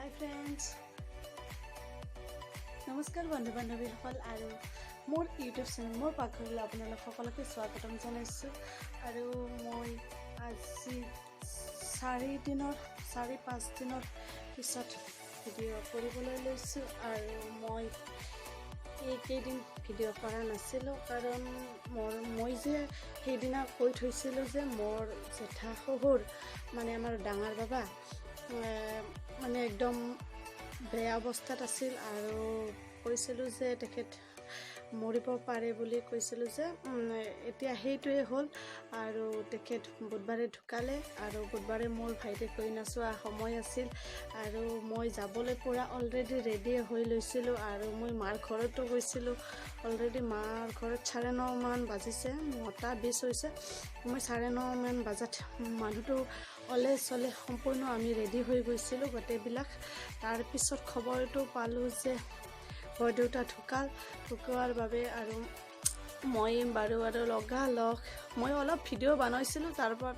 Hi friends, নমস্কাৰ বন্ধু বান্ধৱীসকল আৰু মোৰ ইউটিউব চেনেল মোৰ পাকঘৰলৈ আপোনালোক সকলোকে স্বাগতম জনাইছোঁ। আৰু মই আজি 4-5 দিনৰ পিছত ভিডিঅ' কৰিবলৈ লৈছোঁ। আৰু মই এইকেইদিন ভিডিঅ' কৰা নাছিলোঁ কাৰণ মই যে সেইদিনা কৈ থৈছিলোঁ যে মোৰ জেঠা শহুৰ মানে আমাৰ ডাঙৰ বাবা মানে একদম বেয়া অৱস্থাত আছিল আৰু কৈছিলোঁ যে তেখেত মৰিব পাৰে বুলি কৈছিলোঁ যে এতিয়া সেইটোৱে হ'ল। আৰু তেখেত বুধবাৰে ঢুকালে আৰু বুধবাৰে মোৰ ভাইটিক কইনা চোৱা সময় আছিল আৰু মই যাবলৈ পৰা অলৰেডি ৰেডি হৈ লৈছিলোঁ। আৰু মই মাৰ ঘৰতো গৈছিলোঁ। অলৰেডি মাৰ ঘৰত 9:30 বাজিছে, 9:20 হৈছে। মই 9:30 বজাত মানুহটো অলে চলে সম্পূৰ্ণ আমি ৰেডি হৈ গৈছিলোঁ গোটেইবিলাক। তাৰপিছত খবৰটো পালোঁ যে বৰদেউতা ঢুকোৱাৰ বাবে আৰু মই বাৰু আৰু লগালগ মই অলপ ভিডিঅ' বনাইছিলোঁ।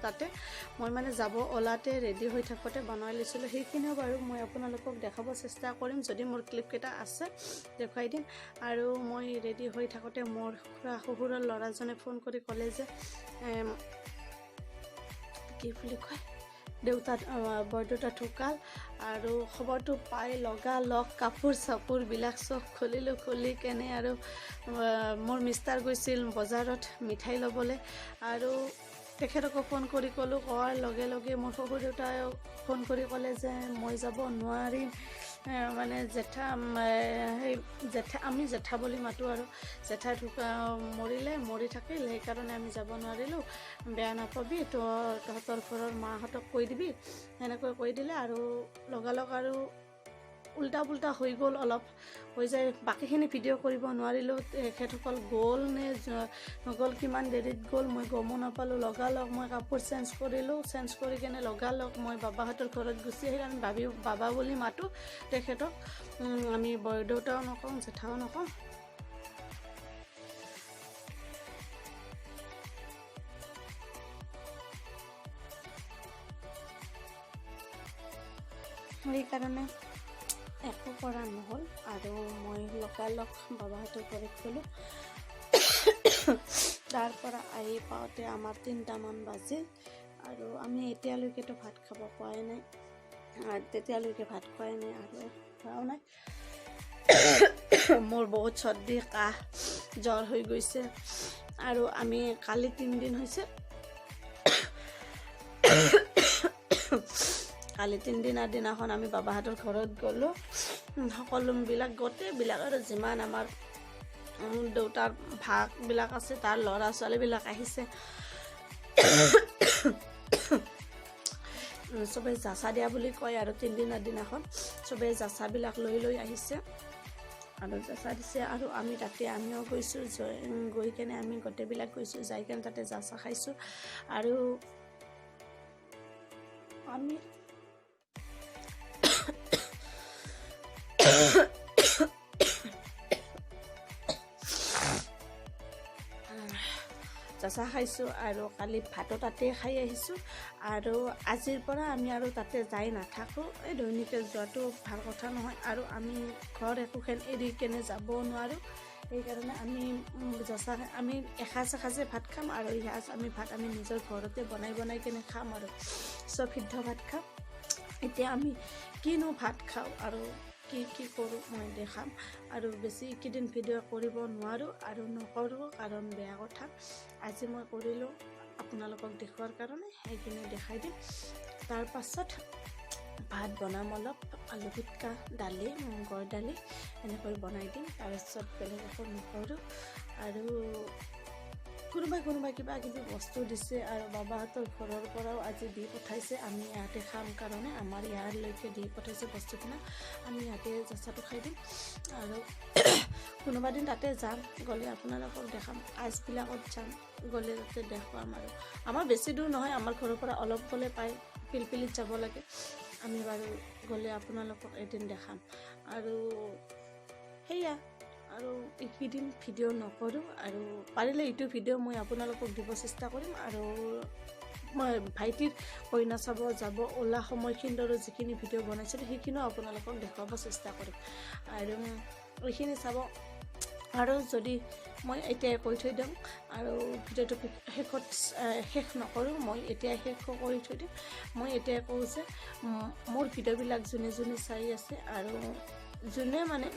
তাতে মই মানে যাব ওলাতে ৰেডি হৈ থাকোঁতে বনাই লৈছিলোঁ। সেইখিনিও বাৰু মই আপোনালোকক দেখাব চেষ্টা কৰিম, যদি মোৰ ক্লিপকেইটা আছে দেখুৱাই দিম। আৰু মই ৰেডি হৈ থাকোঁতে মোৰ শহুৰৰ ল'ৰাজনে ফোন কৰি ক'লে যে কি বুলি কয় বৰদেউতা ঢুকাল। আৰু খবৰটো পাই লগালগ কাপোৰ চাপোৰবিলাক চব খুলি কেনে আৰু মোৰ মিষ্টাৰ গৈছিল বজাৰত মিঠাই ল'বলৈ। আৰু তেখেতকো ফোন কৰি ক'লোঁ, কোৱাৰ লগে লগে মোৰ শহুৰ দেউতাই ফোন কৰি ক'লে যে মই যাব নোৱাৰিম, মানে আমি জেঠা বুলি মাতোঁ আৰু জেঠা মৰি থাকিল, সেইকাৰণে আমি যাব নোৱাৰিলোঁ, বেয়া নাপাবি, তহঁতৰ ঘৰৰ মাহঁতক কৈ দিবি, সেনেকৈ কৈ দিলে। আৰু লগালগ আৰু উল্টা পুল্টা হৈ গ'ল, অলপ হৈ যায়। বাকীখিনি ভিডিঅ' কৰিব নোৱাৰিলোঁ। তেখেতসকল গ'ল নে নগ'ল, কিমান দেৰিত গ'ল মই গমো নাপালোঁ। লগালগ মই কাপোৰ চেঞ্জ কৰিলোঁ, চেঞ্জ কৰি কেনে লগালগ মই বাবাহঁতৰ ঘৰত গুচি আহিলোঁ। আমি বাবা বুলি মাতোঁ তেখেতক, আমি বৰদেউতাও নকওঁ, জেঠাও নকওঁ। সেইকাৰণে একো কৰা নহ'ল আৰু মই লগালগ বাবাহঁতৰ ঘৰত গ'লোঁ। তাৰ পৰা আহি পাওঁতে আমাৰ 3টামান বাজিল আৰু আমি এতিয়ালৈকেতো ভাত খাব পোৱাই নাই, তেতিয়ালৈকে ভাত খোৱাই নাই আৰু খোৱাও নাই। মোৰ বহুত চৰ্দি কাহ জ্বৰ হৈ গৈছে। আৰু আমি কালি 3 দিন হৈছে, কালি 3 দিনৰ দিনাখন আমি বাবাহঁতৰ ঘৰত গ'লোঁ। সকলোবিলাক গোটেইবিলাক আৰু যিমান আমাৰ দেউতাৰ ভাগবিলাক আছে তাৰ ল'ৰা ছোৱালীবিলাক আহিছে। চবেই জাচা দিয়া বুলি কয় আৰু 3 দিনৰ দিনাখন চবেই জাচাবিলাক লৈ আহিছে আৰু জাচা দিছে। আৰু আমি তাতে আমিও গৈছোঁ, গৈ কেনে আমি গোটেইবিলাক গৈছোঁ, যাই কেনে তাতে জাচা খাইছোঁ। আৰু আমি জাচা খাইছোঁ আৰু কালি ভাতো তাতে খাই আহিছোঁ। আৰু আজিৰ পৰা আমি আৰু তাতে যাই নাথাকোঁ। এই দৈনিকে যোৱাটো ভাল কথা নহয় আৰু আমি ঘৰ একোখন এৰি কেনে যাবও নোৱাৰোঁ। সেইকাৰণে আমি আমি এসাঁজে ভাত খাম আৰু এসাঁজ আমি নিজৰ ঘৰতে বনাই কেনে খাম আৰু চব সিদ্ধ ভাত খাম। এতিয়া আমি কিনো ভাত খাওঁ আৰু কি কৰোঁ মই দেখাম। আৰু বেছি এইকেইদিন ভিডিঅ' কৰিব নোৱাৰোঁ আৰু নকৰোঁ কাৰণ বেয়া কথা। আজি মই কৰিলোঁ আপোনালোকক দেখুৱাৰ কাৰণে, সেইখিনি দেখাই দিম। তাৰ পাছত ভাত বনাম, অলপ আলু পিটিকা, দালি, মূঙৰ দালি এনেকৈ বনাই দিম। তাৰপিছত বেলেগ একো নকৰোঁ। আৰু কোনোবাই কিবা কিবি বস্তু দিছে আৰু বাবাহঁতৰ ঘৰৰ পৰাও আজি দি পঠাইছে, আমি ইয়াতে খাম কাৰণে আমাৰ ইয়াৰলৈকে দি পঠাইছে বস্তুবিলাক। আমি ইয়াতে জাচাটো খাই দিম আৰু কোনোবা দিন তাতে যাম, গ'লে আপোনালোকক দেখাম। আইচবিলাকত যাম, গ'লে তাতে দেখুৱাম। আৰু আমাৰ বেছি দূৰ নহয়, আমাৰ ঘৰৰ পৰা অলপ গ'লে পাই, পিলপিলিত যাব লাগে। আমি বাৰু গ'লে আপোনালোকক এদিন দেখাম। আৰু সেয়া আৰু এইকেইদিন ভিডিঅ' নকৰোঁ আৰু পাৰিলে এইটো ভিডিঅ' মই আপোনালোকক দিব চেষ্টা কৰিম। আৰু মই ভাইটিৰ কইনা চাব যাব ওলা সময়খিনিৰো যিখিনি ভিডিঅ' বনাইছিলোঁ সেইখিনিও আপোনালোকক দেখুৱাব চেষ্টা কৰিম আৰু এইখিনি চাব আৰু যদি মই এতিয়াই কৈ থৈ দিওঁ আৰু ভিডিঅ'টো শেষ নকৰোঁ মই এতিয়াই শেষ কৰি থৈ দিম মই এতিয়াই কওঁ যে মোৰ ভিডিঅ'বিলাক যোনে যোনে চাই আছে আৰু যোনে মানে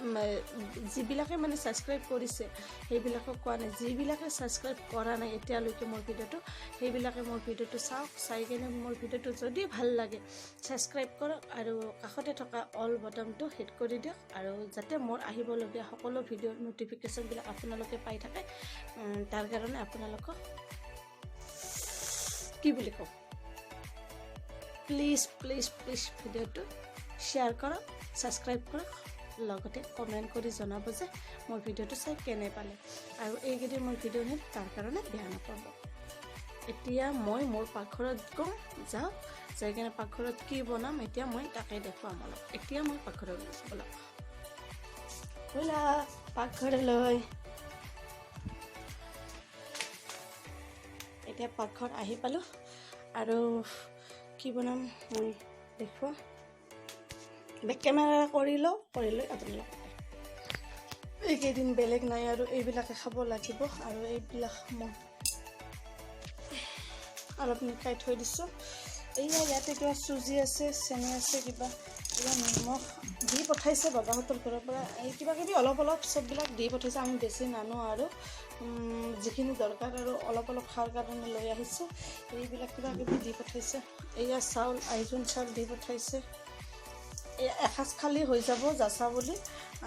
যিবিলাকে মানে ছাবস্ক্ৰাইব কৰিছে সেইবিলাকক কোৱা নাই যিবিলাকে ছাবস্ক্ৰাইব কৰা নাই এতিয়ালৈকে মোৰ ভিডিঅ'টো সেইবিলাকে মোৰ ভিডিঅ'টো চাওক চাই কিনে মোৰ ভিডিঅ'টো যদি ভাল লাগে ছাবস্ক্ৰাইব কৰক আৰু কাষতে থকা অল বটনটো হিট কৰি দিয়ক আৰু যাতে মোৰ আহিবলগীয়া সকলো ভিডিঅ'ৰ ন'টিফিকেশ্যনবিলাক আপোনালোকে পাই থাকে তাৰ কাৰণে আপোনালোকক কি বুলি কওঁ প্লিজ প্লিজ প্লিজ ভিডিঅ'টো শ্বেয়াৰ কৰক ছাবস্ক্ৰাইব কৰক লগতে কমেণ্ট কৰি জনাব যে মোৰ ভিডিঅ'টো চাই কেনে পালে আৰু এইকেইদিন মোৰ ভিডিঅ'খিনি তাৰ কাৰণে বেয়া নাপাব এতিয়া মই মোৰ পাকঘৰত যাওঁ যাই কিনে পাকঘৰত কি বনাম এতিয়া মই তাকে দেখুৱাম অলপ এতিয়া মই পাকঘৰত গৈছোঁ বলক ব'লা পাকঘৰলৈ এতিয়া পাকঘৰত আহি পালোঁ আৰু কি বনাম মই দেখুৱাম বেক কেমেৰা কৰি লৈ আপোনালোকে এইকেইদিন বেলেগ নাই আৰু এইবিলাকে খাব লাগিব আৰু এইবিলাক মই অলপ নিকাই থৈ দিছোঁ এইয়া ইয়াতে কিবা চুজি আছে চেনি আছে কিবা নিমখ দি পঠাইছে বাবাহঁতৰ ঘৰৰ পৰা এই কিবা কিবি অলপ চববিলাক দি পঠাইছে আমি বেছি নানো আৰু যিখিনি দৰকাৰ আৰু অলপ খোৱাৰ কাৰণে লৈ আহিছোঁ এইবিলাক কিবা কিবি দি পঠাইছে এইয়া চাউল আইজোং চাউল দি পঠাইছে এসাঁজ খালী হৈ যাব যাচা বুলি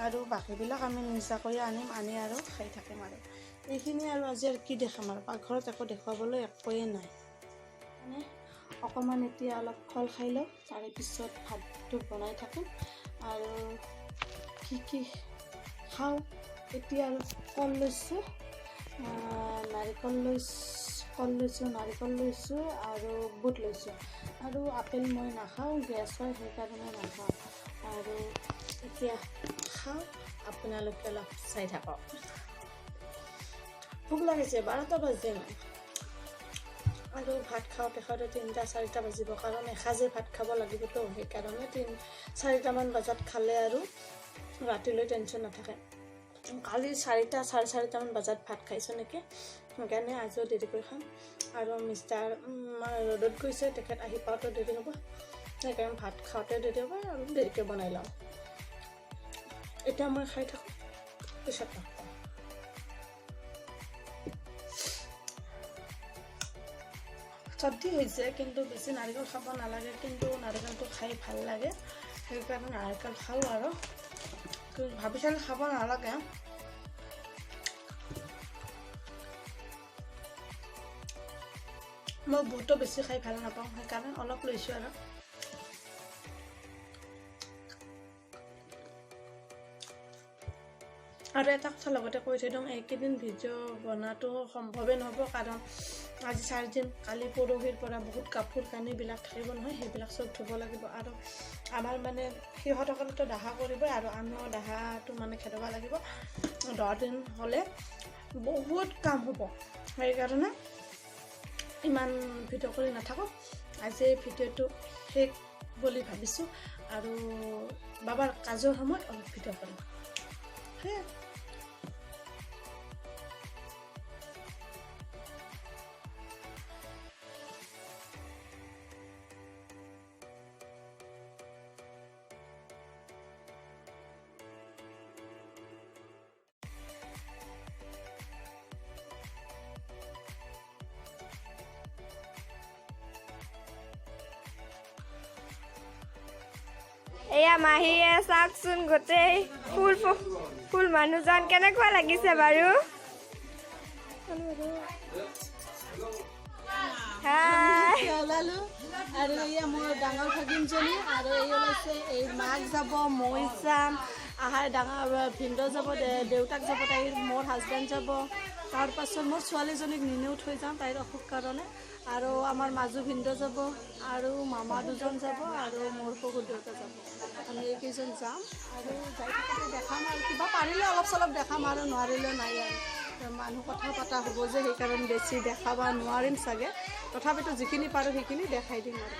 আৰু বাকীবিলাক আমি নিজাকৈ আনি আৰু খাই থাকিম আৰু এইখিনি আৰু আজি আৰু কি দেখাম আৰু পাকঘৰত একো দেখুৱাবলৈ একোৱেই নাই মানে অকণমান এতিয়া অলপ ফল খাই লওঁ তাৰে পিছত ভাতটো বনাই থাকিম আৰু কি খাওঁ এতিয়া আৰু কল লৈছোঁ নাৰিকল লৈছোঁ আৰু বুট লৈছোঁ আৰু আপেল মই নাখাওঁ গেছ হয় সেইকাৰণে নাখাওঁ আৰু এতিয়া খাওঁ আপোনালোকে অলপ চাই থাকক ভোক লাগিছে 12টা বাজে নাই আৰু ভাত খাওঁতে 3-4টা বাজিব কাৰণ এসাঁজে ভাত খাব লাগিবতো সেইকাৰণে 3-4টামান বজাত খালে আৰু ৰাতিলৈ টেনশ্যন নাথাকে কালি 4-4:30মান বজাত ভাত খাইছোঁ নেকি সেইকাৰণে আজিও দেৰিকৈ খাম আৰু মিষ্টাৰ ৰ'দত গৈছে তেখেত আহি পাওঁতে দেৰি হ'ব সেইকাৰণে ভাত খাওঁতে দেৰি হ'ব আৰু দেৰিকৈ বনাই লওঁ এতিয়া মই খাই থাকোঁ পিছত চৰ্দি হৈছে কিন্তু বেছি নাৰিকল খাব নালাগে কিন্তু নাৰিকলটো খাই ভাল লাগে সেইকাৰণে নাৰিকল খাওঁ আৰু ভাবিছিলোঁ খাব নালাগে মই বুটটো বেছি খাই ভাল নাপাওঁ সেইকাৰণে অলপ লৈছোঁ আৰু এটা কথা লগতে কৈ থৈ দিওঁ এইকেইদিন ভিডিঅ' বনোৱাটো সম্ভৱেই নহ'ব কাৰণ আজি 4 দিন কালি পৰহিৰ পৰা বহুত কাপোৰ কানিবিলাক থাকিব নহয় সেইবিলাক চব ধুব লাগিব আৰু আমাৰ মানে সিহঁতসকলেতো দাহা কৰিবই আৰু আমিও দাহাটো মানে খেদাব লাগিব 10 দিন হ'লে বহুত কাম হ'ব সেইকাৰণে ইমান ভিডিঅ' কৰি নাথাকোঁ আজি ভিডিঅ'টো শেষ বুলি ভাবিছোঁ আৰু বাবাৰ কাজৰ সময়ত অলপ ভিডিঅ' কৰিম সেয়াই এয়া মাহীয়ে চাওকচোন গোটেই ফুল মানুহজন কেনেকুৱা লাগিছে বাৰু ওলালোঁ আৰু এয়া মোৰ ডাঙৰ ভাগিনজনী আৰু এই ওলাইছে এই মাক যাব মই যাম আহাৰ ডাঙৰ ভিনদেউ যাব দেউতাক যাব তাইৰ মোৰ হাজবেণ্ড যাব তাৰপাছত মোৰ ছোৱালীজনীক নিনিও থৈ যাম তাইৰ অসুখ কাৰণে আৰু আমাৰ মাজু ভিনদেউ যাব আৰু মামা দুজন যাব আৰু মোৰ শহুৰ দেউতা যাব আমি এইকেইজন যাম আৰু যাই থাকোঁতে দেখাম আৰু কিবা পাৰিলে অলপ চলপ দেখাম আৰু নোৱাৰিলে নাই আৰু মানুহ কথা পতা হ'ব যে সেইকাৰণে বেছি দেখাব নোৱাৰিম চাগে তথাপিতো যিখিনি পাৰোঁ সেইখিনি দেখাই দিম আৰু